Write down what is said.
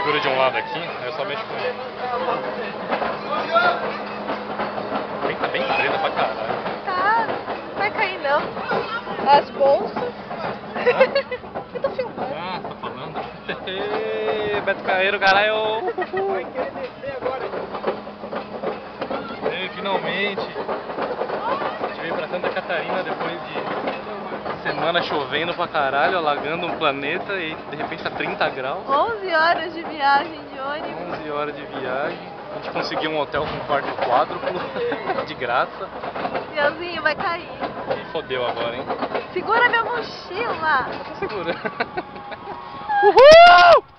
seguro de um lado aqui, aí eu só mexo com ele. Tá bem preta pra caralho. Tá, não vai cair não. As bolsas. Eu tô filmando. Ah, tá falando? Beto Carreiro, caralho! Vai querer descer agora. Finalmente! A gente veio pra Santa Catarina depois de semana chovendo pra caralho, alagando um planeta e de repente tá 30 graus. 11 horas de viagem de ônibus. 11 horas de viagem. A gente conseguiu um hotel com quarto quádruplo, de graça. Leozinho, vai cair. E fodeu agora, hein? Segura minha mochila. Segura. Uhul!